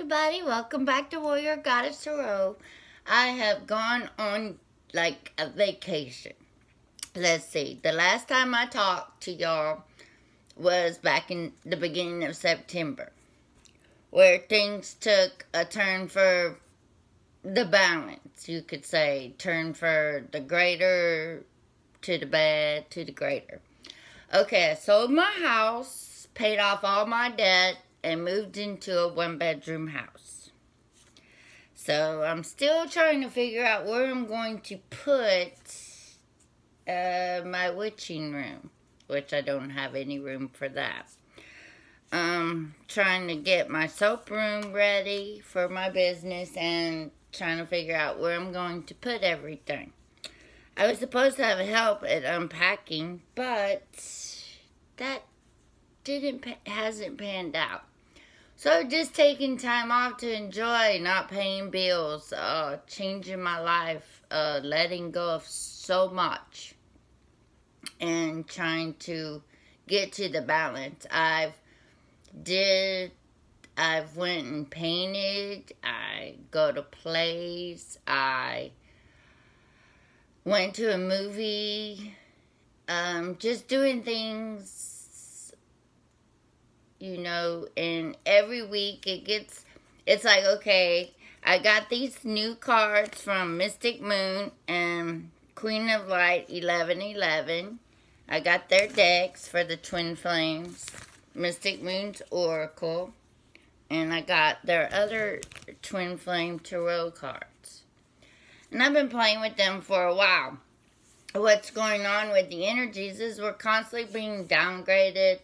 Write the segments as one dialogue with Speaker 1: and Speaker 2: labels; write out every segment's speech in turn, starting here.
Speaker 1: everybody, welcome back to Warrior Goddess Tarot. I have gone on like a vacation. Let's see, the last time I talked to y'all was back in the beginning of September, where things took a turn for the balance, you could say. Turn for the greater to the bad to the greater. Okay, I sold my house, paid off all my debt, and moved into a one-bedroom house. So I'm still trying to figure out where I'm going to put my witching room, which I don't have any room for that. Trying to get my soap room ready for my business and trying to figure out where I'm going to put everything. I was supposed to have help at unpacking, but that hasn't panned out. So just taking time off to enjoy, not paying bills, changing my life, letting go of so much, and trying to get to the balance. I've went and painted, I go to plays, I went to a movie, just doing things, you know, and every week it's like, okay, I got these new cards from Mystic Moon and Queen of Light 1111. I got their decks for the Twin Flames, Mystic Moon's Oracle, and I got their other Twin Flame Tarot cards. And I've been playing with them for a while. What's going on with the energies is we're constantly being downgraded.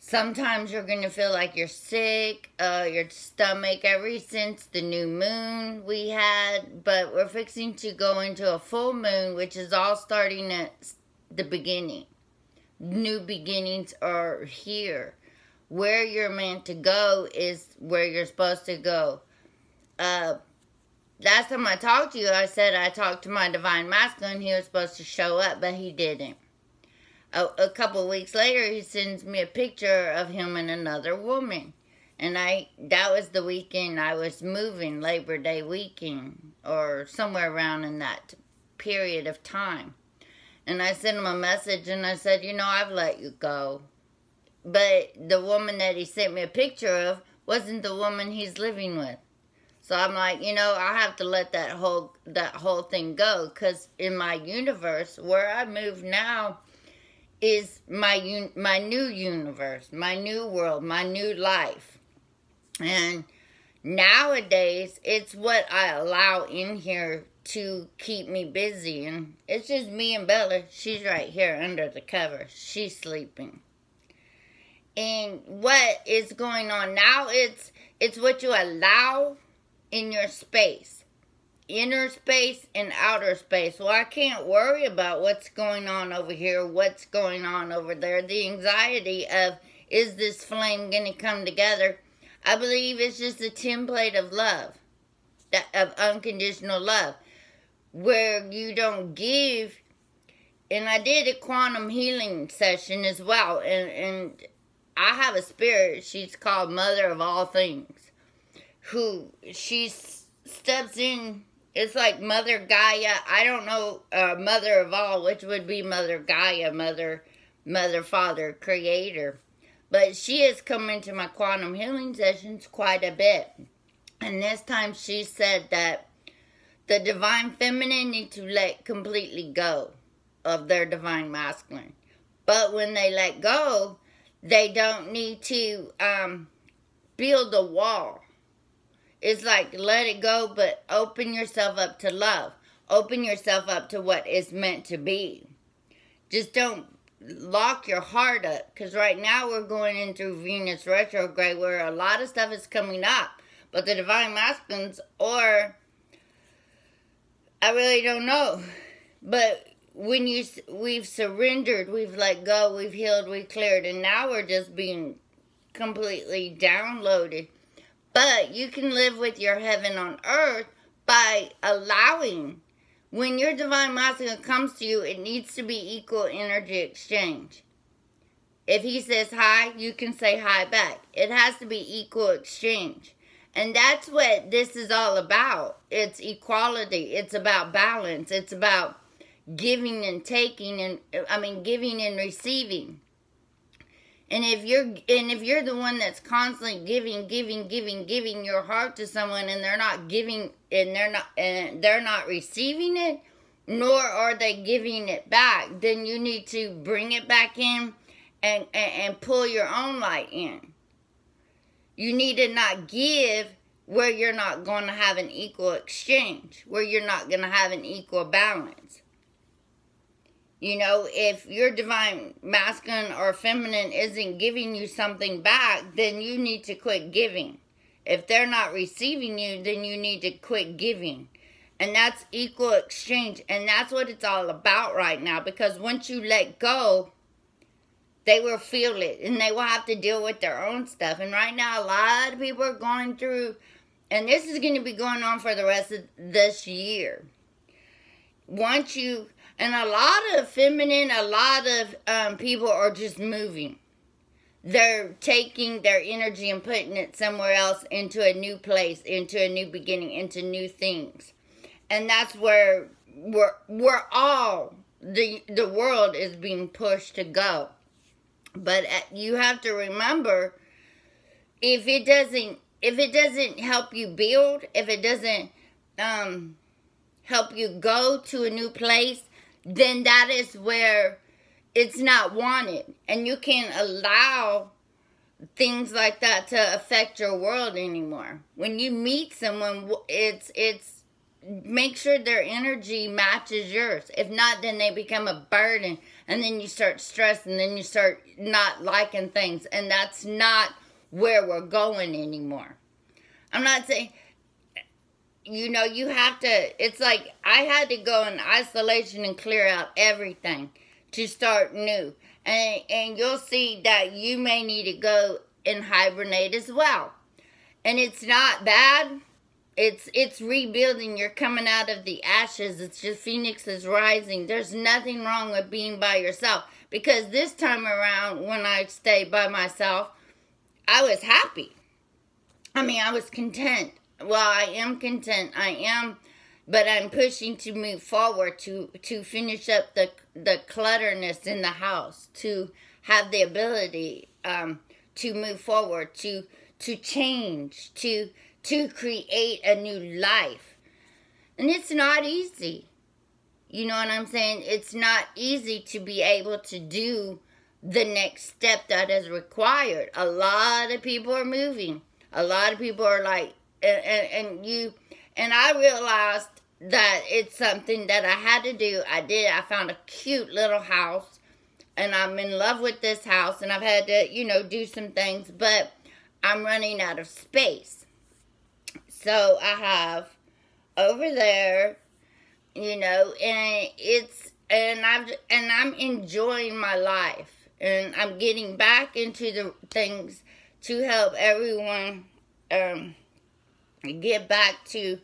Speaker 1: Sometimes you're going to feel like you're sick, your stomach, ever since the new moon we had. But we're fixing to go into a full moon, which is all starting at the beginning. New beginnings are here. Where you're meant to go is where you're supposed to go. Last time I talked to you, I said I talked to my Divine Masculine. He was supposed to show up, but he didn't. A couple weeks later, he sends me a picture of him and another woman. And that was the weekend I was moving, Labor Day weekend, or somewhere around in that period of time. And I sent him a message, and I said, you know, I've let you go. But the woman that he sent me a picture of wasn't the woman he's living with. So I'm like, you know, I have to let that whole thing go. Because in my universe, where I move now, is my new universe, my new world, my new life. And nowadays, it's what I allow in here to keep me busy. And it's just me and Bella. She's right here under the cover. She's sleeping. And what is going on now, it's what you allow in your space. Inner space and outer space. Well, I can't worry about what's going on over here, what's going on over there. The anxiety of, is this flame going to come together? I believe it's just a template of love, of unconditional love, where you don't give. And I did a quantum healing session as well, and I have a spirit, she's called Mother of All Things, who she steps in. It's like Mother Gaia. I don't know, Mother of All, which would be Mother Gaia, Mother, Father, Creator. But she has come into my quantum healing sessions quite a bit. And this time she said that the Divine Feminine need to let completely go of their Divine Masculine. But when they let go, they don't need to build a wall. It's like, let it go, but open yourself up to love. Open yourself up to what is meant to be. Just don't lock your heart up. Because right now we're going in through Venus retrograde where a lot of stuff is coming up. But the Divine Masculines, or I really don't know. But when we've surrendered, we've let go, we've healed, we've cleared. And now we're just being completely downloaded. But you can live with your heaven on earth by allowing. When your Divine Masculine comes to you, it needs to be equal energy exchange. If he says hi, you can say hi back. It has to be equal exchange. And that's what this is all about. It's equality. It's about balance. It's about giving and taking, and giving and receiving. And if you're the one that's constantly giving your heart to someone, and they're not giving, and they're not receiving it, nor are they giving it back, then you need to bring it back in and pull your own light in. You need to not give where you're not going to have an equal exchange, where you're not going to have an equal balance. You know, if your divine masculine or feminine isn't giving you something back, then you need to quit giving. If they're not receiving you, then you need to quit giving. And that's equal exchange. And that's what it's all about right now. Because once you let go, they will feel it. And they will have to deal with their own stuff. And right now, a lot of people are going through, and this is going to be going on for the rest of this year. And a lot of feminine, a lot of people are just moving. They're taking their energy and putting it somewhere else, into a new place, into a new beginning, into new things. And that's where we're all, the world is being pushed to go. But you have to remember, if it doesn't help you build, if it doesn't help you go to a new place, then that is where it's not wanted. And you can't allow things like that to affect your world anymore. When you meet someone, it's make sure their energy matches yours. If not, then they become a burden. And then you start stressing, and then you start not liking things. And that's not where we're going anymore. I'm not saying, you know, you have to, it's like I had to go in isolation and clear out everything to start new. And you'll see that you may need to go and hibernate as well. And it's not bad. It's rebuilding. You're coming out of the ashes. It's just Phoenix is rising. There's nothing wrong with being by yourself. Because this time around, when I stayed by myself, I was happy. I was content. Well, I am content. But I'm pushing to move forward, to finish up the clutterness in the house, to have the ability to move forward, to change, to create a new life. And it's not easy. You know what I'm saying? It's not easy to be able to do the next step that is required. A lot of people are moving. A lot of people are like, and I realized that it's something that I had to do. I found a cute little house, and I'm in love with this house, and I've had to, do some things, but I'm running out of space. So I have over there, and I'm enjoying my life, and I'm getting back into the things to help everyone get back to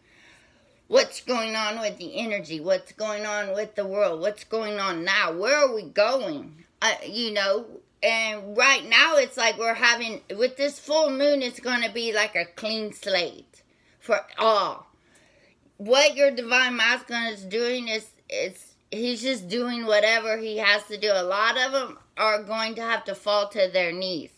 Speaker 1: what's going on with the energy, what's going on with the world, what's going on now, where are we going, and right now it's like we're having, with this full moon, it's going to be like a clean slate for all. What your divine masculine is doing he's just doing whatever he has to do. A lot of them are going to have to fall to their knees.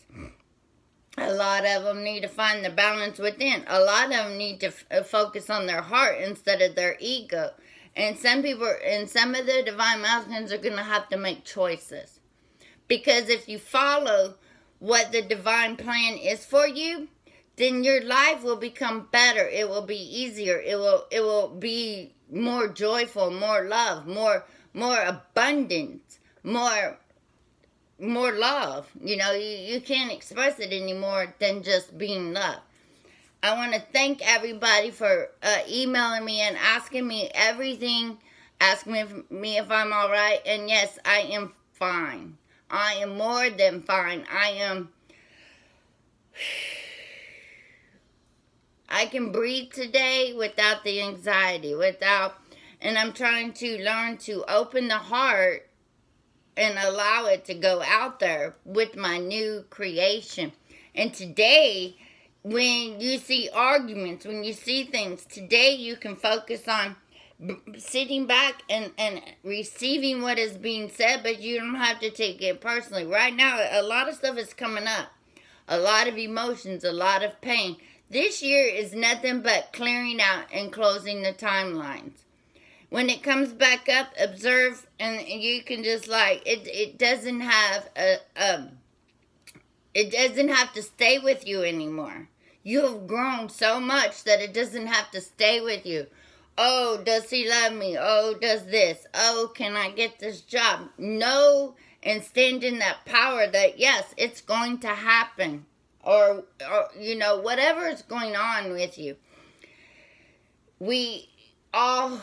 Speaker 1: A lot of them need to find the balance within. A lot of them need to focus on their heart instead of their ego. And some people, and some of the divine masculines are going to have to make choices. Because if you follow what the divine plan is for you, then your life will become better. It will be easier. It will be more joyful, more love, more abundance, more love. You can't express it anymore than just being love. I want to thank everybody for emailing me and asking me everything, asking me if I'm all right. And yes, I am fine. I am more than fine. I can breathe today without the anxiety, and I'm trying to learn to open the heart and allow it to go out there with my new creation. And today when you see arguments, when you see things, today you can focus on sitting back and receiving what is being said, but you don't have to take it personally. Right now, a lot of stuff is coming up. A lot of emotions, a lot of pain. This year is nothing but clearing out and closing the timelines. When it comes back up, observe, and you can just like, it doesn't have it doesn't have to stay with you anymore. You have grown so much that it doesn't have to stay with you. Oh, does he love me? Oh, does this? Oh, can I get this job? Know and stand in that power that, yes, it's going to happen. Or you know, whatever is going on with you. We all,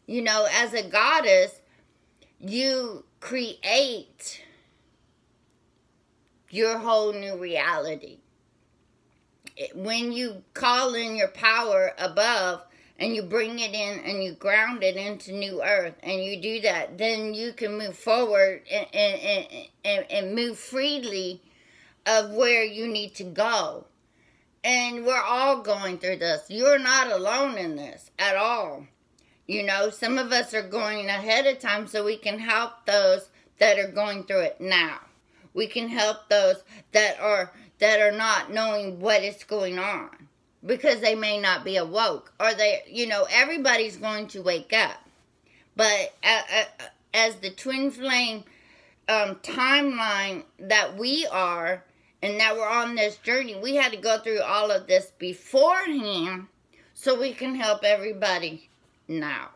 Speaker 1: you know, as a goddess, you create your whole new reality. When you call in your power above, and you bring it in and you ground it into new earth, and you do that, then you can move forward and move freely of where you need to go. And we're all going through this. You're not alone in this at all. You know, some of us are going ahead of time so we can help those that are going through it now. We can help those that are not knowing what is going on, because they may not be awoke, or they, you know, everybody's going to wake up. But as the twin flame timeline that we are, and that we're on this journey, we had to go through all of this beforehand so we can help everybody now.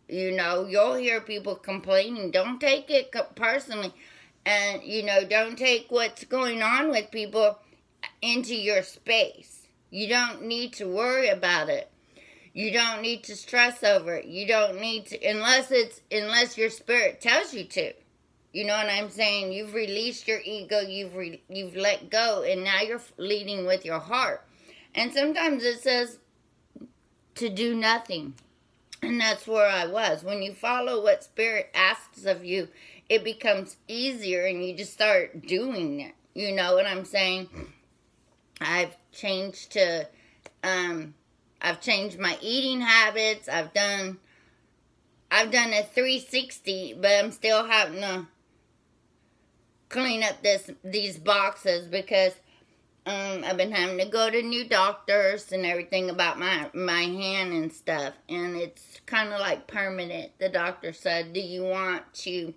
Speaker 1: You know, you'll hear people complaining. Don't take it personally. And, you know, don't take what's going on with people into your space. You don't need to worry about it. You don't need to stress over it. You don't need to, unless your spirit tells you to. You know what I'm saying? You've released your ego. You've let go, and now you're leading with your heart. And sometimes it says to do nothing. And that's where I was. When you follow what spirit asks of you, it becomes easier, and you just start doing it. You know what I'm saying? I've changed my eating habits. I've done a 360, but I'm still having to clean up these boxes, because I've been having to go to new doctors and everything about my hand and stuff, and it's kind of like permanent. The doctor said, do you want to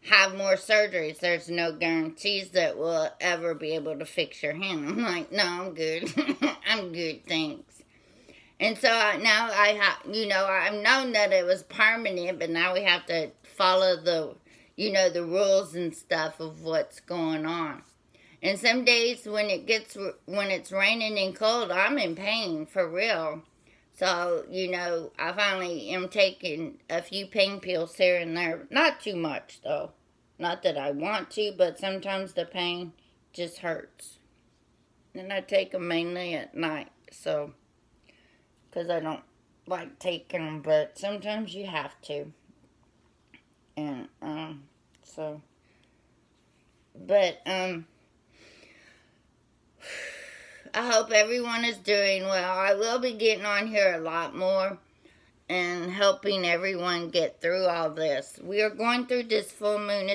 Speaker 1: have more surgeries? There's no guarantees that we'll ever be able to fix your hand. I'm like, no, I'm good. I'm good, thanks. And so now I've known that it was permanent, but now we have to follow the rules and stuff of what's going on. And some days when it's raining and cold, I'm in pain for real. So, you know, I finally am taking a few pain pills here and there. Not too much, though. Not that I want to, but sometimes the pain just hurts. And I take them mainly at night, so, because I don't like taking them, but sometimes you have to. And, so, but, I hope everyone is doing well. I will be getting on here a lot more and helping everyone get through all this. We are going through this full moon.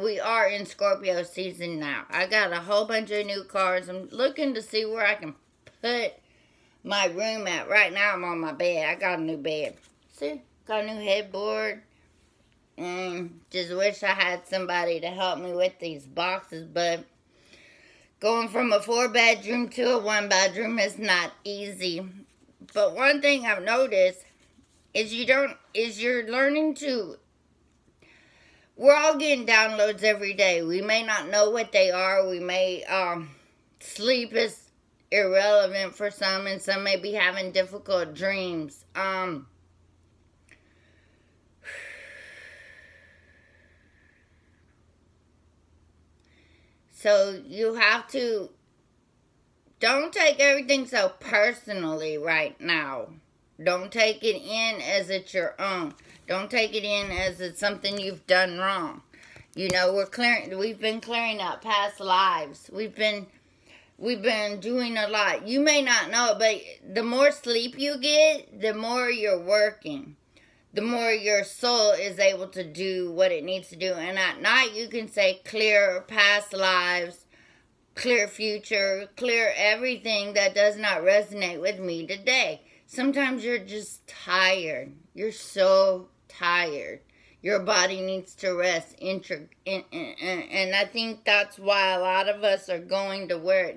Speaker 1: We are in Scorpio season now. I got a whole bunch of new cards. I'm looking to see where I can put my room at. Right now I'm on my bed. I got a new bed. See? Got a new headboard. And just wish I had somebody to help me with these boxes, but going from a 4-bedroom to a 1-bedroom is not easy. But one thing I've noticed is you're learning to, we're all getting downloads every day. We may not know what they are. We may, sleep is irrelevant for some, and some may be having difficult dreams. So you have to, don't take everything so personally right now. Don't take it in as it's your own. Don't take it in as it's something you've done wrong. You know, we've been clearing out past lives. We've we've been doing a lot. You may not know, but the more sleep you get, the more you're working. The more your soul is able to do what it needs to do. And at night, you can say clear past lives, clear future, clear everything that does not resonate with me today. Sometimes you're just tired. You're so tired. Your body needs to rest. And I think that's why a lot of us are going to where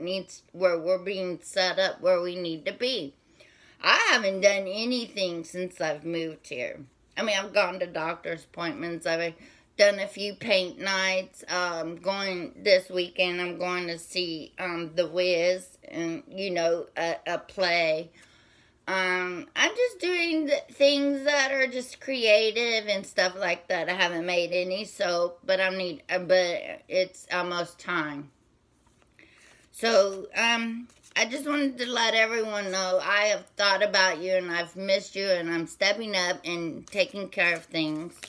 Speaker 1: we're being set up where we need to be. I haven't done anything since I've moved here. I mean, I've gone to doctor's appointments. I've done a few paint nights. Going this weekend, I'm going to see The Wiz and, you know, a play. I'm just doing things that are just creative and stuff like that. I haven't made any soap, but it's almost time. So, I just wanted to let everyone know I have thought about you and I've missed you, and I'm stepping up and taking care of things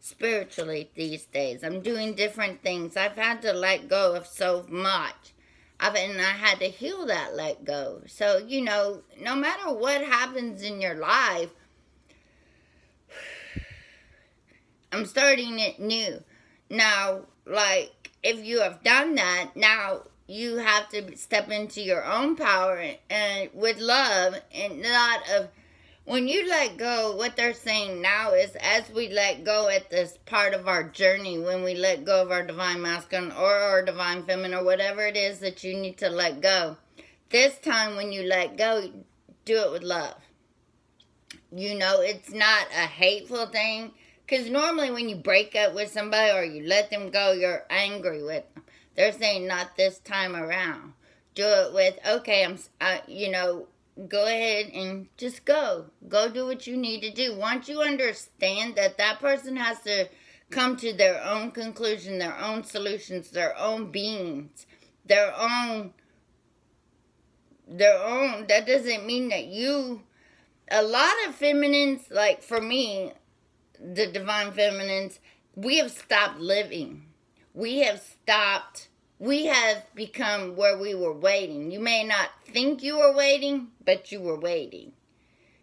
Speaker 1: spiritually these days. I'm doing different things. I've had to let go of so much. And I had to heal that let go. So, you know, no matter what happens in your life, I'm starting it new. Now, like, if you have done that, now you have to step into your own power and with love, and not of, when you let go, what they're saying now is, as we let go at this part of our journey, when we let go of our divine masculine or our divine feminine or whatever it is that you need to let go, this time when you let go, do it with love. You know, it's not a hateful thing, because normally when you break up with somebody or you let them go, you're angry with them. They're saying not this time around. Do it with, okay, you know, go ahead and just go. Go do what you need to do. Once you understand that that person has to come to their own conclusion, their own solutions, their own beings, their own, that doesn't mean that you, a lot of feminines, like for me, the divine feminines, we have stopped living. We have become where we were waiting. You may not think you were waiting, but you were waiting.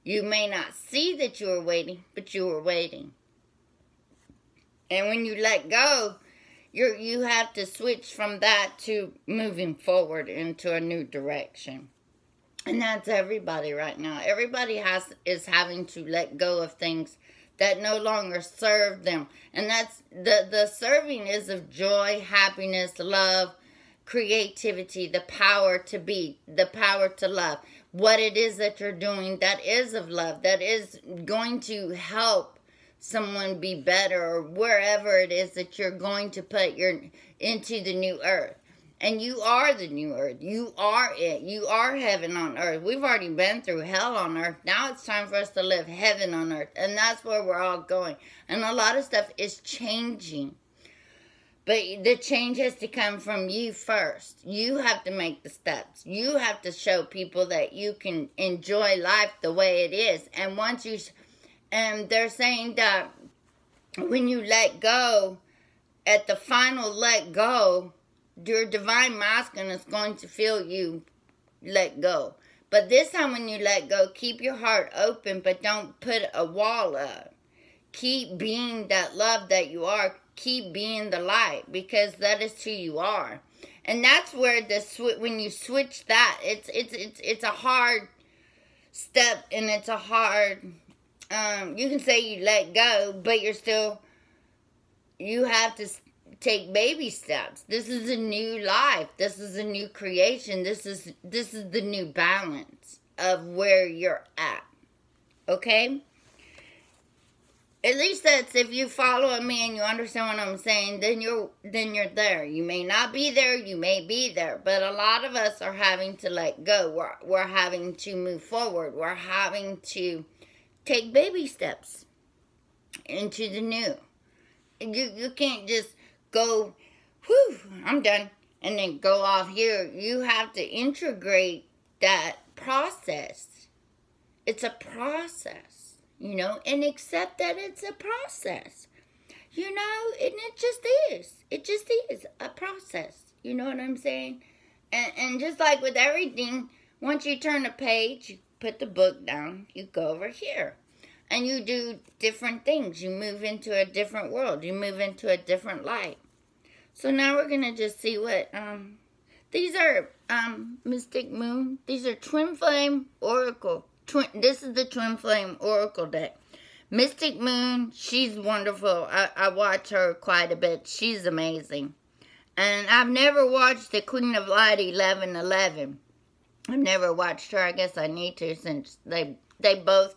Speaker 1: You may not see that you were waiting, but you were waiting. And when you let go, you have to switch from that to moving forward into a new direction. And that's everybody right now. Everybody is having to let go of things that no longer serve them. And that's the serving is of joy, happiness, love, creativity, the power to be, the power to love. What it is that you're doing that is of love, that is going to help someone be better, or wherever it is that you're going to put into the new earth. And you are the new earth. You are it. You are heaven on earth. We've already been through hell on earth. Now it's time for us to live heaven on earth. And that's where we're all going. And a lot of stuff is changing. But the change has to come from you first. You have to make the steps. You have to show people that you can enjoy life the way it is. And once you, and they're saying that when you let go, at the final let go, your divine masculine is going to feel you let go. But this time when you let go, keep your heart open, but don't put a wall up. Keep being that love that you are. Keep being the light, because that is who you are. And that's where when you switch that, it's a hard step, and it's a hard, you can say you let go, but you have to take baby steps. This is a new life. This is a new creation. This is the new balance of where you're at. Okay? At least that's, if you follow me and you understand what I'm saying, then you're there. You may not be there, you may be there, but a lot of us are having to let go. We're having to move forward. We're having to take baby steps into the new. You can't just go, whew, I'm done, and then go off here. You have to integrate that process. It's a process, you know, and accept that it's a process, you know, and it just is. It just is a process. You know what I'm saying? And just like with everything, once you turn a page, you put the book down, you go over here. And you do different things. You move into a different world. You move into a different light. So now we're going to just see what, these are, Mystic Moon. These are Twin Flame Oracle. This is the Twin Flame Oracle deck. Mystic Moon, she's wonderful. I watch her quite a bit. She's amazing. And I've never watched the Queen of Light 1111. I've never watched her. I guess I need to, since they both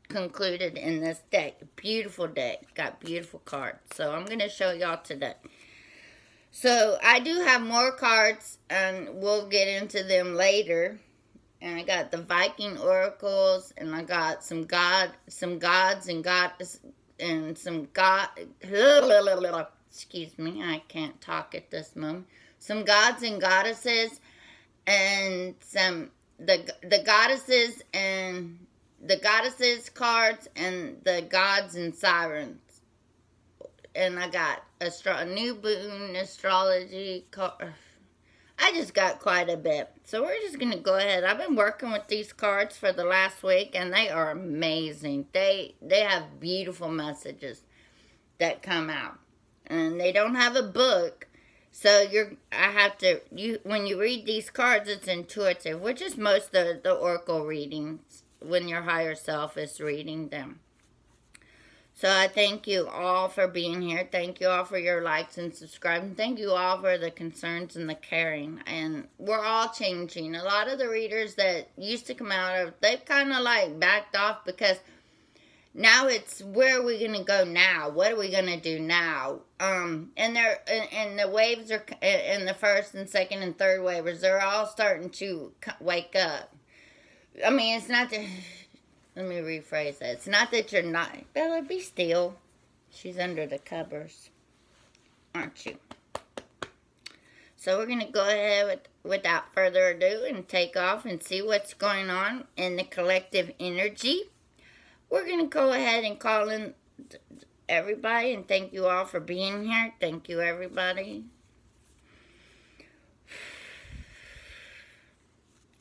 Speaker 1: concluded in this deck. Beautiful deck. Got beautiful cards. So I'm going to show y'all today. So I do have more cards, and we'll get into them later. And I got the Viking oracles, and I got some gods and goddess, and some god. Excuse me, I can't talk at this moment. Some gods and goddesses, and some the goddesses and the goddesses cards, and the gods and sirens. And I got a new moon astrology card. I just got quite a bit. So we're just going to go ahead. I've been working with these cards for the last week, and they are amazing. They have beautiful messages that come out. And they don't have a book. So when you read these cards, it's intuitive, which is most of the oracle readings when your higher self is reading them. So I thank you all for being here. Thank you all for your likes and subscribing. Thank you all for the concerns and the caring. And we're all changing. A lot of the readers that used to come out, they've kind of like backed off, because now it's, where are we going to go now? What are we going to do now? And the waves are, and the first and second and third waves, they're all starting to wake up. I mean, it's not that... Let me rephrase that. It's not that you're not... Bella, be still. She's under the covers. Aren't you? So we're going to go ahead without further ado and take off and see what's going on in the collective energy. We're going to go ahead and call in everybody, and thank you all for being here. Thank you, everybody.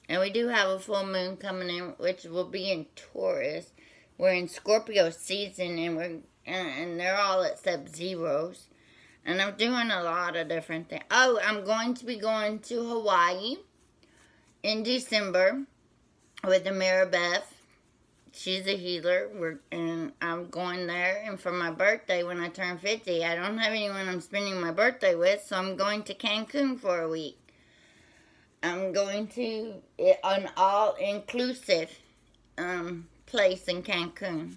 Speaker 1: And we do have a full moon coming in, which will be in Taurus. We're in Scorpio season, and they're all at sub-zeros. And I'm doing a lot of different things. Oh, I'm going to be going to Hawaii in December with Amirabeth. She's a healer, and I'm going there. And for my birthday, when I turn 50, I don't have anyone I'm spending my birthday with, so I'm going to Cancun for a week. I'm going to an all-inclusive place in Cancun.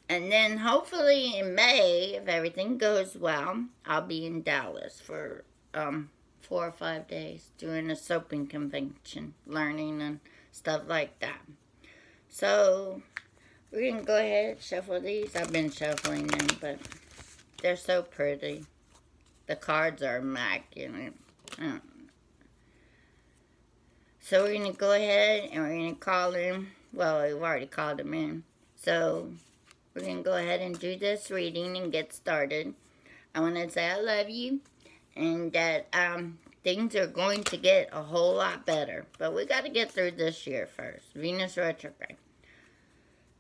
Speaker 1: And then hopefully in May, if everything goes well, I'll be in Dallas for 4 or 5 days doing a soaping convention, learning and stuff like that. So we're going to go ahead and shuffle these. I've been shuffling them, but they're so pretty. The cards are immaculate. So we're going to go ahead and we're going to call in. Well, we've already called them in. So we're going to go ahead and do this reading and get started. I want to say I love you, and that things are going to get a whole lot better. But we got to get through this year first. Venus retrograde.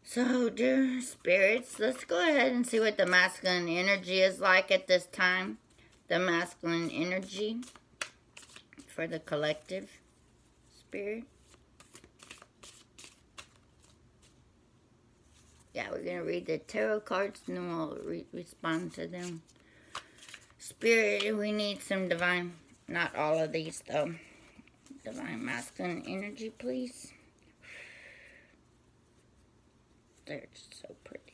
Speaker 1: So, dear spirits, let's go ahead and see what the masculine energy is like at this time. The masculine energy for the collective spirit. Yeah, we're going to read the tarot cards and then we'll respond to them. Spirit, we need some divine, not all of these though. Divine masculine energy, please. They're just so pretty.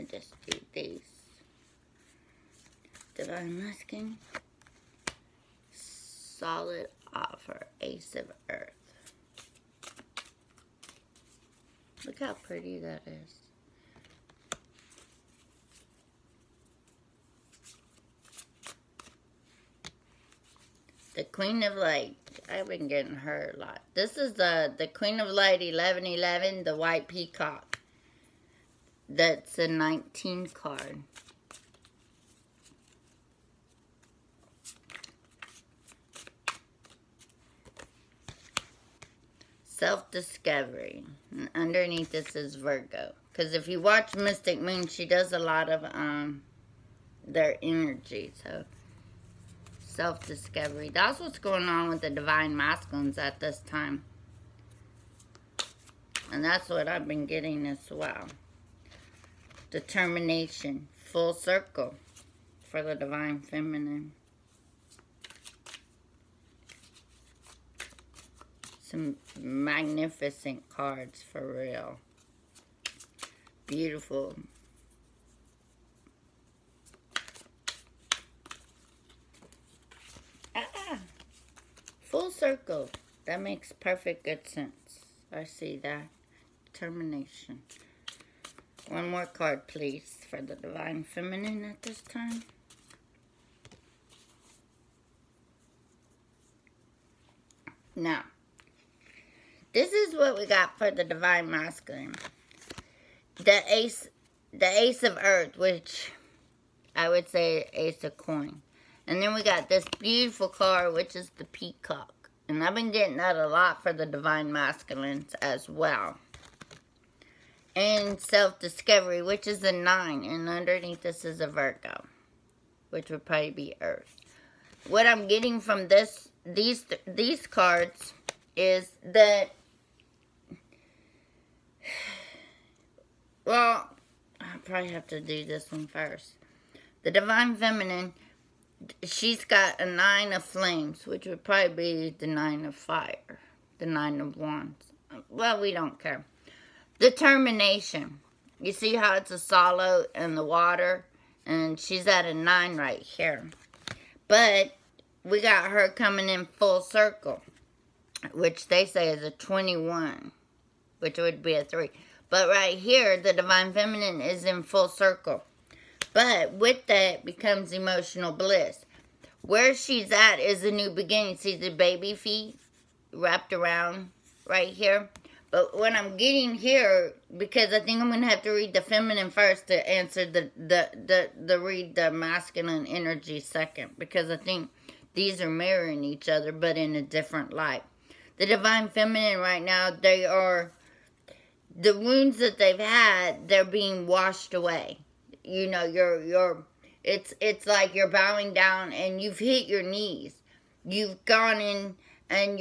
Speaker 1: Just do these. Divine Masculine. Solid Offer. Ace of Earth. Look how pretty that is. The Queen of Light. I've been getting her a lot. This is the Queen of Light 1111, the white peacock. That's a 19 card. Self-discovery. And underneath this is Virgo. Because if you watch Mystic Moon, she does a lot of their energy. So, self-discovery. That's what's going on with the Divine Masculines at this time. And that's what I've been getting as well. Determination. Full circle for the Divine Feminine. Some magnificent cards for real. Beautiful. Full circle. That makes perfect good sense. I see that. Determination. One more card, please, for the Divine Feminine at this time. Now, this is what we got for the Divine Masculine. The Ace of Earth, which I would say Ace of Coin. And then we got this beautiful card, which is the Peacock. And I've been getting that a lot for the Divine Masculines as well. And Self-Discovery, which is a 9. And underneath this is a Virgo, which would probably be Earth. What I'm getting from these cards is that, well, I'll probably have to do this one first. The Divine Feminine, she's got a 9 of Flames, which would probably be the 9 of Fire. The 9 of Wands. Well, we don't care. Determination. You see how it's a solo in the water? And she's at a 9 right here. But we got her coming in full circle, which they say is a 21, which would be a 3. But right here, the Divine Feminine is in full circle. But with that becomes emotional bliss. Where she's at is a new beginning. See the baby feet wrapped around right here? But what I'm getting here, because I think I'm going to have to read the feminine first to answer read the masculine energy second. Because I think these are mirroring each other, but in a different light. The Divine Feminine right now, they are, the wounds that they've had, they're being washed away. You know, it's like you're bowing down and you've hit your knees. You've gone in and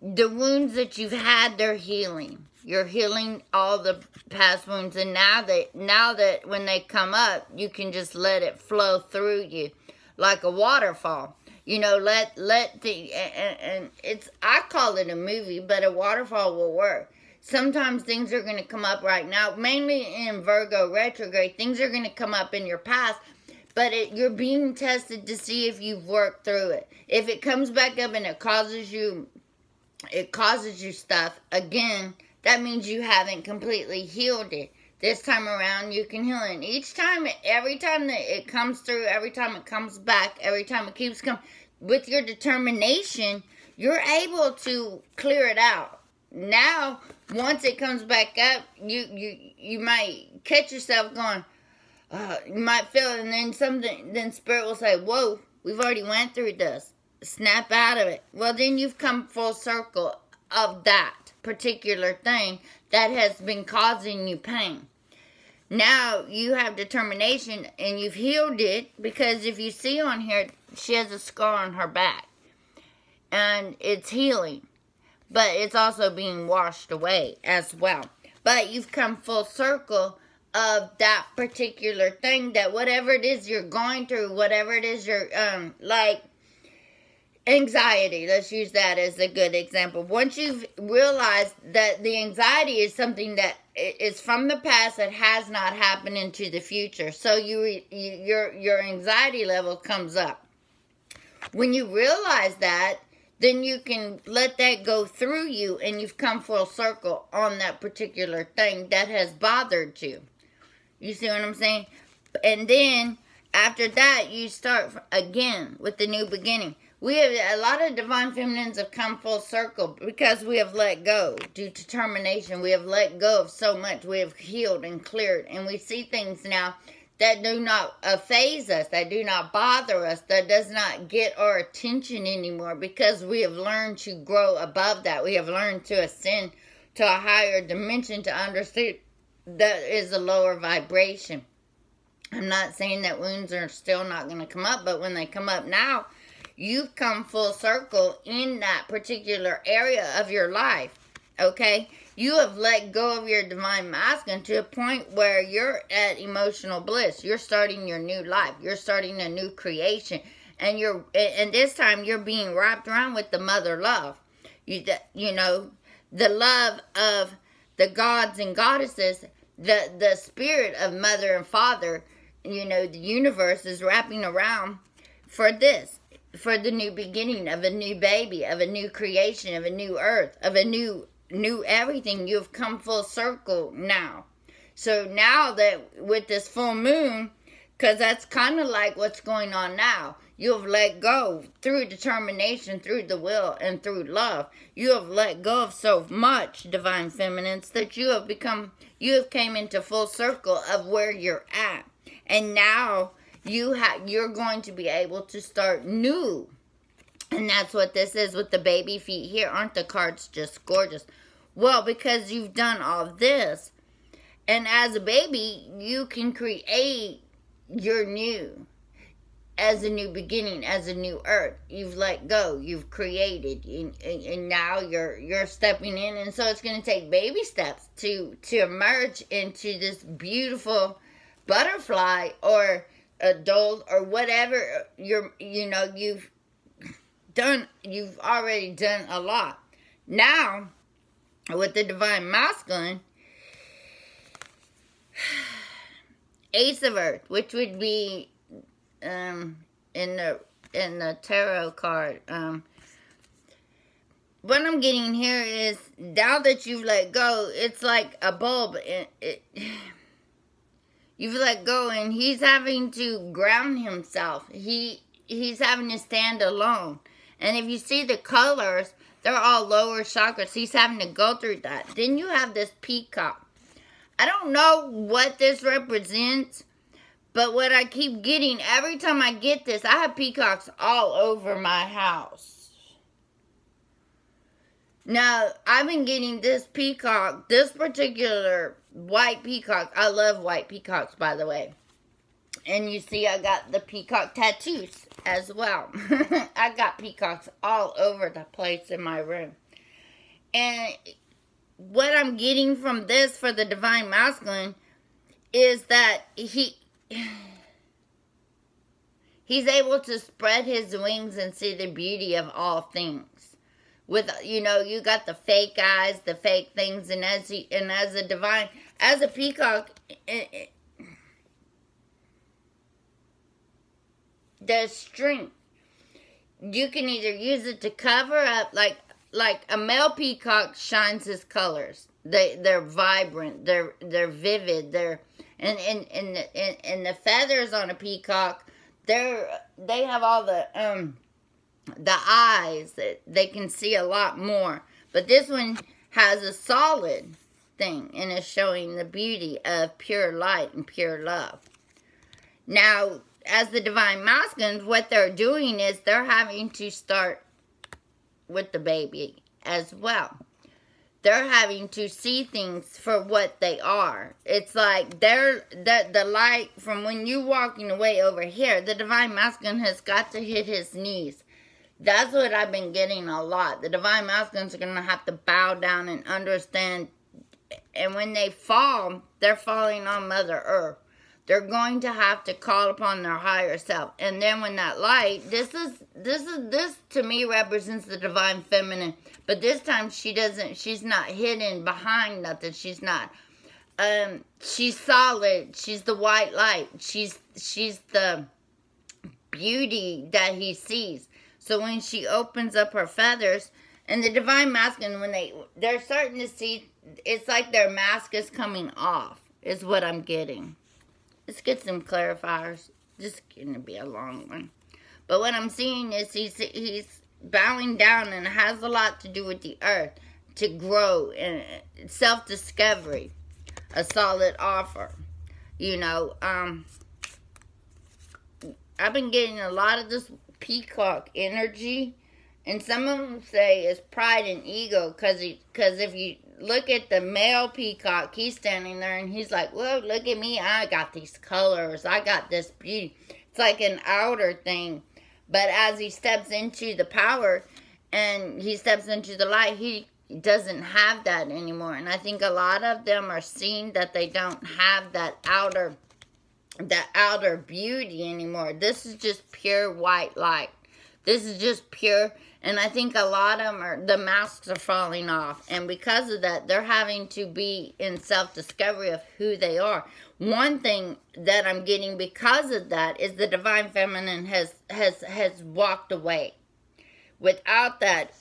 Speaker 1: the wounds that you've had, they're healing. You're healing all the past wounds, and now that when they come up, you can just let it flow through you like a waterfall. You know, let the and it's, I call it a movie, but a waterfall will work. Sometimes things are going to come up right now, mainly in Virgo retrograde. Things are going to come up in your past, but you're being tested to see if you've worked through it. If it comes back up and it causes you stuff, again, that means you haven't completely healed it. This time around, you can heal it. And each time, every time that it comes through, every time it comes back, every time it keeps coming, with your determination, you're able to clear it out. Now, once it comes back up, you might catch yourself going, you might feel it, and then Spirit will say, whoa, we've already went through this. Snap out of it. Well, then you've come full circle of that particular thing that has been causing you pain. Now you have determination and you've healed it, because if you see on here, she has a scar on her back. And it's healing. But it's also being washed away as well. But you've come full circle of that particular thing, that whatever it is you're going through, whatever it is you're, like, anxiety, let's use that as a good example. Once you've realized that the anxiety is something that is from the past that has not happened into the future, so your anxiety level comes up. When you realize that, then you can let that go through you, and you've come full circle on that particular thing that has bothered you. You see what I'm saying? And then, after that, you start again with the new beginning. We have, a lot of divine feminines have come full circle because we have let go due to termination. We have let go of so much. We have healed and cleared, and we see things now that do not faze us, that do not bother us, that does not get our attention anymore, because we have learned to grow above that. We have learned to ascend to a higher dimension, to understand that is a lower vibration. I'm not saying that wounds are still not going to come up, but when they come up now, you've come full circle in that particular area of your life, okay? You have let go of your divine masculine to a point where you're at emotional bliss. You're starting your new life. You're starting a new creation. And this time you're being wrapped around with the mother love. You know, the love of the gods and goddesses, the spirit of mother and father, you know, the universe is wrapping around for this. For the new beginning of a new baby, of a new creation, of a new earth, of a new everything. You've come full circle now. So now that with this full moon, because that's kind of like what's going on now, you have let go through determination, through the will, and through love. You have let go of so much, divine feminines, that you have came into full circle of where you're at. And now you're going to be able to start new. And that's what this is with the baby feet here. Aren't the cards just gorgeous? Well, because you've done all this. And as a baby, you can create your new. As a new beginning, as a new earth. You've let go. You've created. And now you're stepping in. And so it's going to take baby steps to emerge into this beautiful butterfly or adult or whatever you've already done a lot. Now, with the divine masculine, Ace of Earth, which would be in the tarot card. What I'm getting here is, now that you've let go, it's like a bulb. You've let go, and he's having to ground himself. He's having to stand alone. And if you see the colors, they're all lower chakras. He's having to go through that. Then you have this peacock. I don't know what this represents, but what I keep getting, every time I get this, I have peacocks all over my house. Now, I've been getting this peacock, this particular white peacock. I love white peacocks, by the way. And you see, I got the peacock tattoos as well. I got peacocks all over the place in my room. And what I'm getting from this for the divine masculine is that he's able to spread his wings and see the beauty of all things. With, you got the fake eyes, the fake things, and as a peacock, there's strength. You can either use it to cover up, like a male peacock shines his colors. They're vibrant. They're vivid. And the feathers on a peacock, they have all the eyes that they can see a lot more. But this one has a solid thing, and is showing the beauty of pure light and pure love. Now, as the divine masculines, what they're doing is they're having to start with the baby as well. They're having to see things for what they are. It's like the light from when you're walking away over here, the divine masculine has got to hit his knees. That's what I've been getting a lot. The divine masculines are going to have to bow down and understand. And when they fall, they're falling on Mother Earth. They're going to have to call upon their higher self. And then when that light, this to me represents the divine feminine. But this time she's not hidden behind nothing. She's not. She's solid. She's the white light. She's the beauty that he sees. So when she opens up her feathers, and the divine masculine, when they're starting to see, it's like their mask is coming off, is what I'm getting. Let's get some clarifiers. This is going to be a long one. But what I'm seeing is he's bowing down, and it has a lot to do with the earth, to grow, and self-discovery, a solid offer. You know, I've been getting a lot of this peacock energy, and some of them say it's pride and ego, because if you look at the male peacock, he's standing there and he's like, whoa, look at me, I got these colors, I got this beauty. It's like an outer thing, but as he steps into the power and he steps into the light, he doesn't have that anymore. And I think a lot of them are seeing that they don't have that outer beauty anymore. This is just pure white light. This is just pure, and I think a lot of them the masks are falling off, and because of that, they're having to be in self-discovery of who they are. One thing that I'm getting because of that is the divine feminine has walked away. Without that,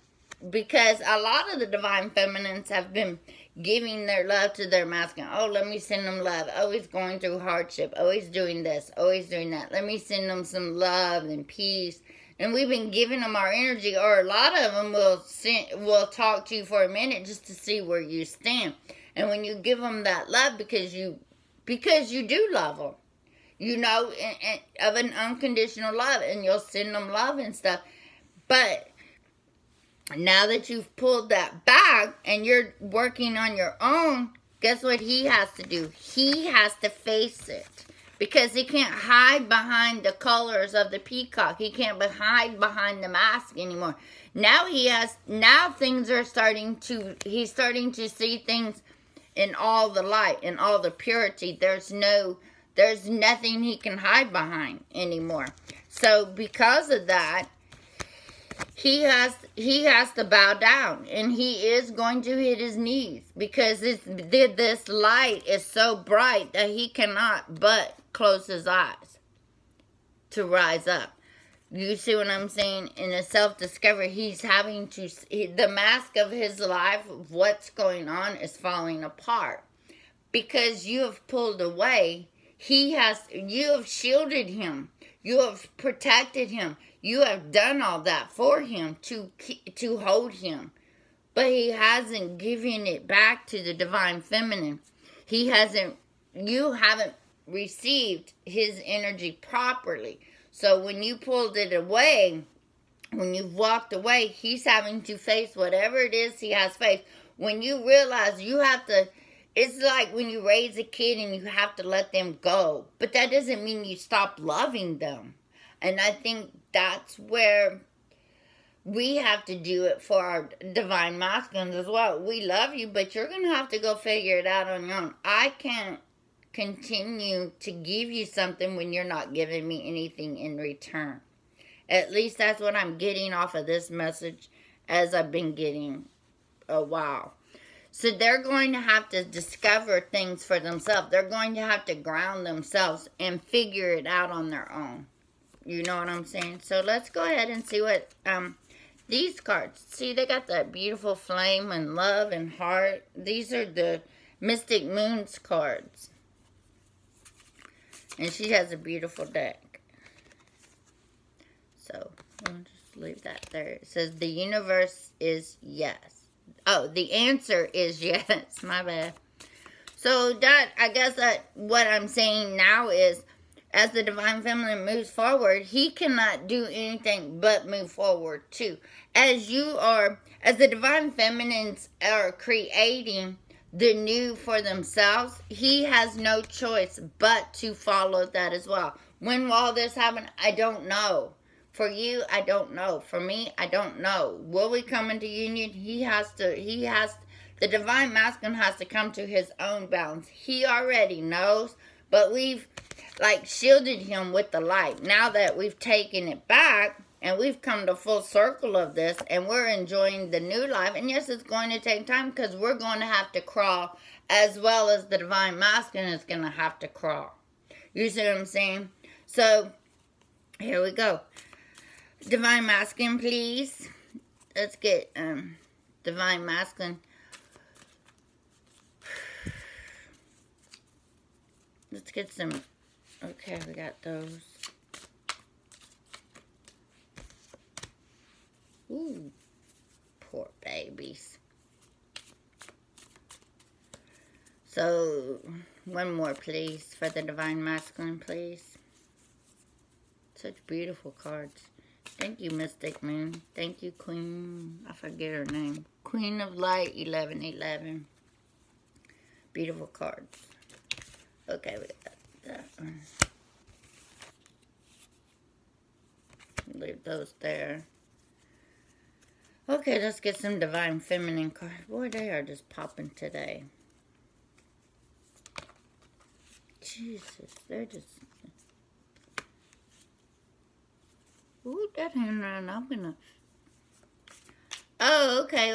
Speaker 1: because a lot of the divine feminines have been giving their love to their masculine. Oh, let me send them love. Always going through hardship. Always doing this. Always doing that. Let me send them some love and peace. And we've been giving them our energy, or a lot of them will talk to you for a minute just to see where you stand. And when you give them that love, because you do love them, you know, of an unconditional love, and you'll send them love and stuff. But now that you've pulled that back and you're working on your own, guess what he has to do? He has to face it. Because he can't hide behind the colors of the peacock. He can't hide behind the mask anymore. Now things are he's starting to see things in all the light, in all the purity. There's nothing he can hide behind anymore. So because of that, he has to bow down, and he is going to hit his knees, because this light is so bright that he cannot but close his eyes to rise up. You see what I'm saying? In a self-discovery, he's having to, the mask of his life, of what's going on, is falling apart. Because you have pulled away, you have shielded him. You have protected him. You have done all that for him to hold him. But he hasn't given it back to the divine feminine. You haven't received his energy properly. So when you pulled it away, when you've walked away, he's having to face whatever it is he has faced. When you realize you have to, it's like when you raise a kid and you have to let them go. But that doesn't mean you stop loving them. And I think that's where we have to do it for our divine masculines as well. We love you, but you're going to have to go figure it out on your own. I can't continue to give you something when you're not giving me anything in return. At least that's what I'm getting off of this message, as I've been getting a while. So they're going to have to discover things for themselves. They're going to have to ground themselves and figure it out on their own. You know what I'm saying? So let's go ahead and see what these cards. See, they got that beautiful flame and love and heart. These are the Mystic Moons cards. And she has a beautiful deck. So, we'll just leave that there. It says the universe is yes. Oh, the answer is yes. My bad. So, I guess what I'm saying now is, as the divine feminine moves forward, he cannot do anything but move forward too. As the divine feminines are creating the new for themselves, he has no choice but to follow that as well. When will all this happen? I don't know. For you, I don't know. For me, I don't know. Will we come into union? The divine masculine has to come to his own balance. He already knows, but we've shielded him with the light. Now that we've taken it back, and we've come to full circle of this, and we're enjoying the new life. And yes, it's going to take time, because we're going to have to crawl, as well as the divine masculine is going to have to crawl. You see what I'm saying? So, here we go. Divine Masculine, please. Let's get Divine Masculine. Let's get some. Okay, we got those. Ooh, poor babies. So, one more, please, for the Divine Masculine, please. Such beautiful cards. Thank you, Mystic Moon. Thank you, Queen. I forget her name. Queen of Light, 1111. Beautiful cards. Okay, we got that one. Leave those there. Okay, let's get some Divine Feminine cards. Boy, they are just popping today. Jesus, they're just... Ooh, that hand ran up enough. Oh, okay.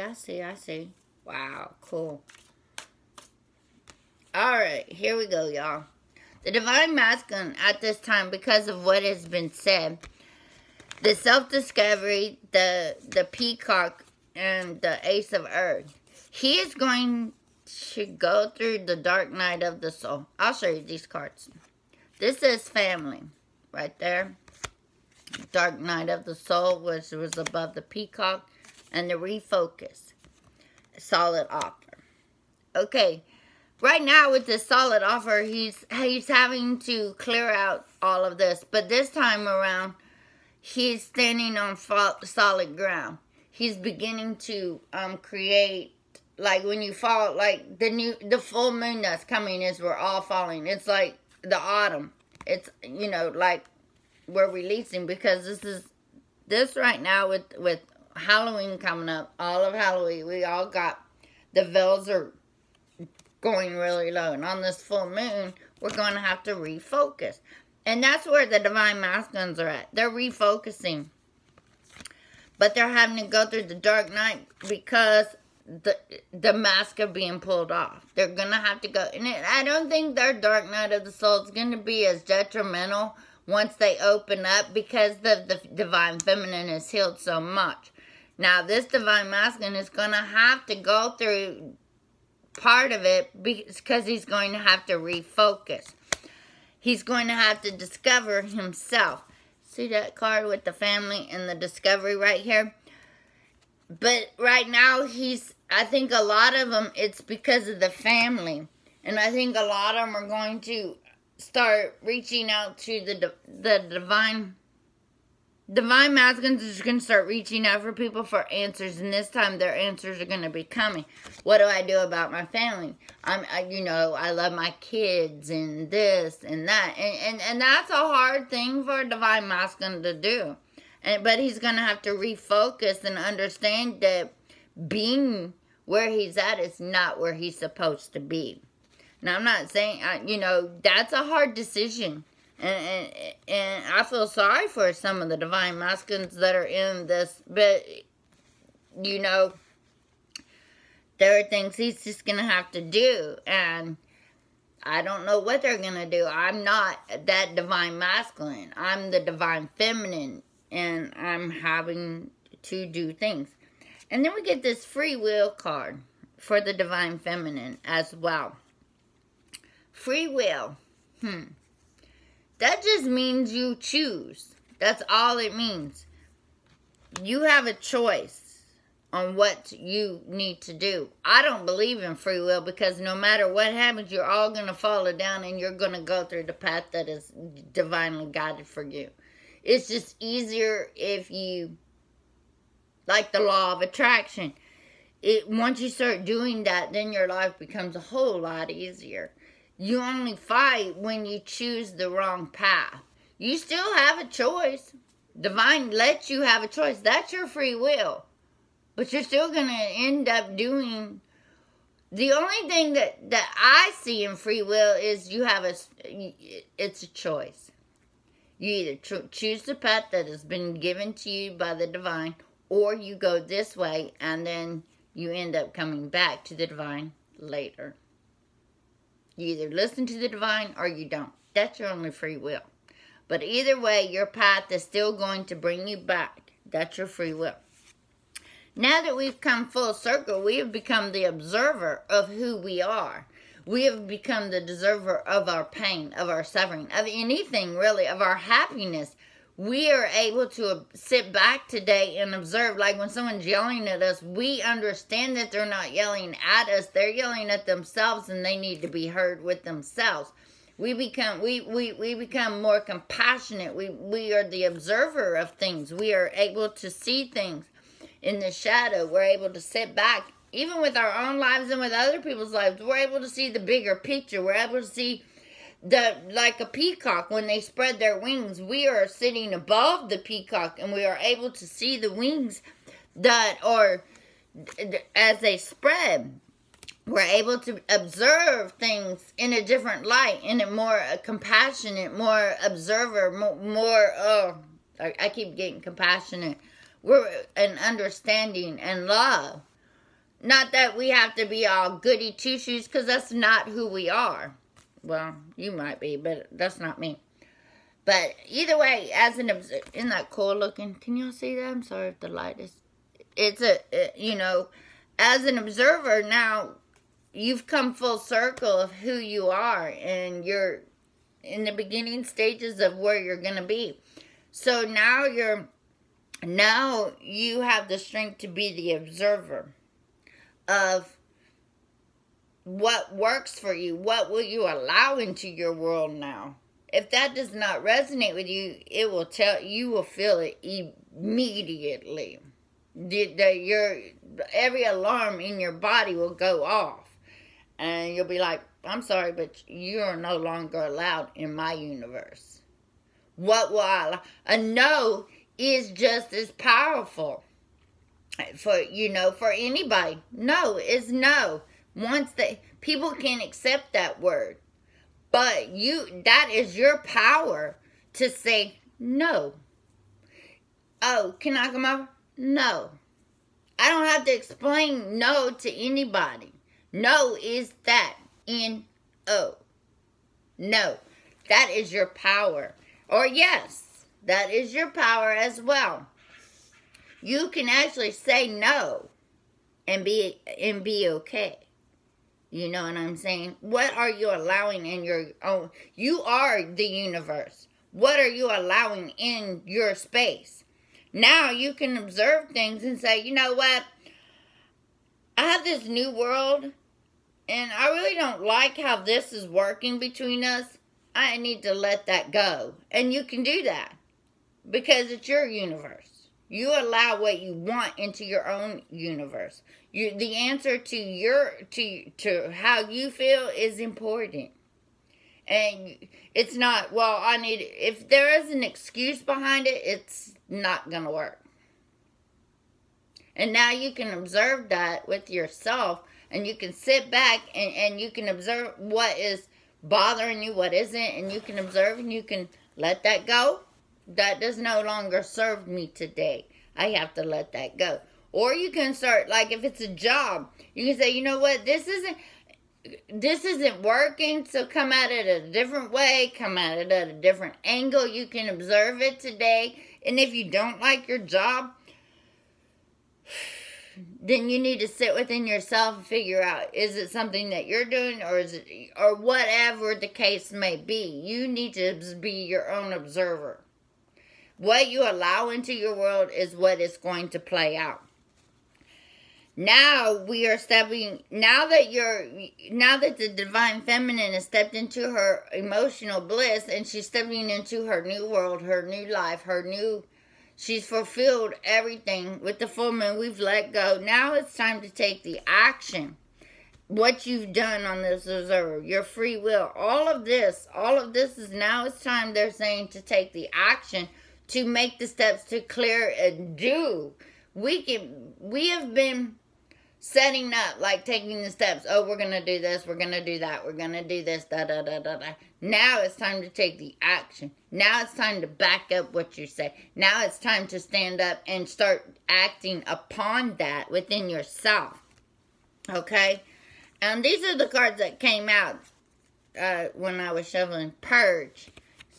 Speaker 1: I see. Wow, cool. Alright, here we go, y'all. The Divine Masculine at this time, because of what has been said, the self-discovery, the peacock, and the Ace of Earth, he is going to go through the dark night of the soul. I'll show you these cards. This is family, right there. Dark night of the soul, which was above the peacock, and the refocus. Solid offer. Okay, right now with this solid offer, he's having to clear out all of this, but this time around, he's standing on solid ground. He's beginning to create, like when you fall, like the full moon that's coming is we're all falling. It's like the autumn. It's, you know, like we're releasing, because this right now with Halloween coming up, all of Halloween, we all got, the veils are going really low. And on this full moon, we're going to have to refocus. And that's where the Divine Masculines are at. They're refocusing. But they're having to go through the dark night because the mask are being pulled off. They're going to have to go. And I don't think their dark night of the soul is going to be as detrimental once they open up, because the Divine Feminine is healed so much. Now, this Divine Masculine is going to have to go through part of it because he's going to have to refocus. He's going to have to discover himself. See that card with the family and the discovery right here? But right now, I think a lot of them, it's because of the family. And I think a lot of them are going to start reaching out to the divine masculines. Is going to start reaching out for people for answers, and this time their answers are going to be coming. What do I do about my family? I love my kids and this and that, and that's a hard thing for a Divine Masculine to do. But he's going to have to refocus and understand that being where he's at is not where he's supposed to be. Now, I'm not saying, that's a hard decision. And I feel sorry for some of the Divine Masculines that are in this. But, there are things he's just going to have to do. And I don't know what they're going to do. I'm not that Divine Masculine. I'm the Divine Feminine. And I'm having to do things. And then we get this free will card for the Divine Feminine as well. Free will. That just means you choose. That's all it means. You have a choice on what you need to do. I don't believe in free will, because no matter what happens, you're all going to follow down and you're going to go through the path that is divinely guided for you. It's just easier if you, like the law of attraction. Once you start doing that, then your life becomes a whole lot easier. You only fight when you choose the wrong path. You still have a choice. Divine lets you have a choice. That's your free will. But you're still going to end up doing... The only thing that I see in free will is it's a choice. You either choose the path that has been given to you by the divine, or you go this way and then you end up coming back to the divine later. You either listen to the divine or you don't. That's your only free will. But either way, your path is still going to bring you back. That's your free will. Now that we've come full circle, we have become the observer of who we are. We have become the deserver of our pain, of our suffering, of anything really, of our happiness. We are able to sit back today and observe. Like when someone's yelling at us, we understand that they're not yelling at us. They're yelling at themselves, and they need to be heard with themselves. We become more compassionate. We are the observer of things. We are able to see things in the shadow. We're able to sit back, even with our own lives and with other people's lives. We're able to see the bigger picture. We're able to see like a peacock when they spread their wings. We are sitting above the peacock, and we are able to see the wings that are, as they spread, we're able to observe things in a different light, in a more compassionate, more observer, I keep getting compassionate. We're an understanding and love. Not that we have to be all goody two-shoes, because that's not who we are. Well, you might be, but that's not me. But either way, isn't that cool looking? Can y'all see that? I'm sorry if the light is... as an observer now, you've come full circle of who you are, and you're in the beginning stages of where you're going to be. So now you have the strength to be the observer of what works for you. What will you allow into your world now? If that does not resonate with you, you will feel it immediately. Every alarm in your body will go off. And you'll be like, I'm sorry, but you are no longer allowed in my universe. What will I allow? A no is just as powerful for anybody. No is no. Once people can accept that word, but that is your power to say no. Oh, can I come over? No. I don't have to explain no to anybody. No is that. N-O. No. That is your power. Or yes, that is your power as well. You can actually say no and be okay. You know what I'm saying? What are you allowing in your own? You are the universe. What are you allowing in your space? Now you can observe things and say, you know what? I have this new world, and I really don't like how this is working between us. I need to let that go. And you can do that because it's your universe. You allow what you want into your own universe. The answer to how you feel is important. And it's not, if there is an excuse behind it, it's not going to work. And now you can observe that with yourself, and you can sit back and you can observe what is bothering you, what isn't, and you can observe and you can let that go. That does no longer serve me today. I have to let that go. Or you can start, like if it's a job, you can say, you know what, this isn't working, so come at it a different way, come at it at a different angle. You can observe it today. And if you don't like your job, then you need to sit within yourself and figure out, is it something that you're doing, or whatever the case may be. You need to be your own observer. What you allow into your world is what is going to play out. Now we are stepping, now that the Divine Feminine has stepped into her emotional bliss, and she's stepping into her new world, her new life, she's fulfilled everything with the full moon. We've let go. Now it's time to take the action. What you've done on this observer, your free will, all of this is now it's time, they're saying, to take the action, to make the steps to clear and do. We have been setting up, like taking the steps. Oh, we're going to do this, we're going to do that, we're going to do this, da-da-da-da-da. Now it's time to take the action. Now it's time to back up what you say. Now it's time to stand up and start acting upon that within yourself. Okay? And these are the cards that came out when I was shoveling. Purge.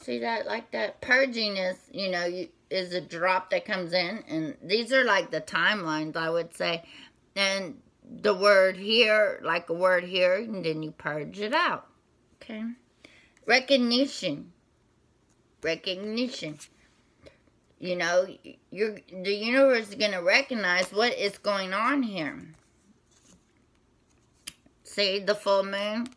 Speaker 1: See that? Like that purging is, you know, is a drop that comes in. And these are like the timelines, I would say. And the word here, like a word here, and then you purge it out. Okay? Recognition. Recognition. You know, the universe is going to recognize what is going on here. See, the full moon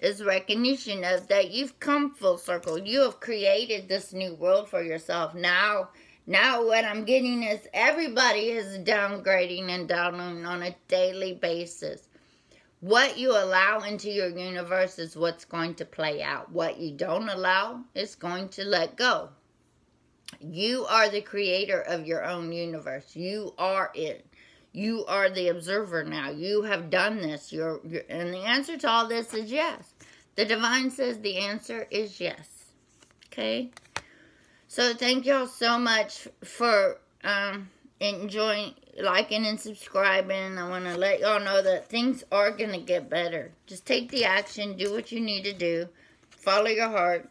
Speaker 1: is recognition of that you've come full circle. You have created this new world for yourself. Now what I'm getting is everybody is downgrading and downloading on a daily basis. What you allow into your universe is what's going to play out. What you don't allow is going to let go. You are the creator of your own universe. You are it. You are the observer now. You have done this. And the answer to all this is yes. The divine says the answer is yes. Okay? So thank y'all so much for enjoying, liking, and subscribing. I want to let y'all know that things are going to get better. Just take the action. Do what you need to do. Follow your heart.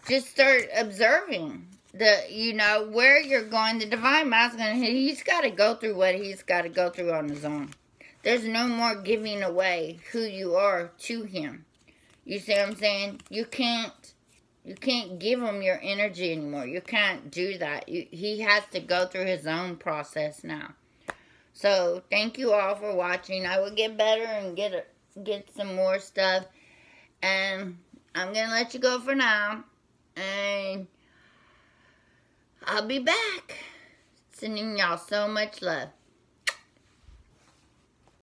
Speaker 1: Just start observing where you're going. The divine masculine, he's got to go through what he's got to go through on his own. There's no more giving away who you are to him. You see what I'm saying? You can't give him your energy anymore. You can't do that. He has to go through his own process now. So thank you all for watching. I will get better and get some more stuff. And I'm going to let you go for now. And I'll be back. Sending y'all so much love.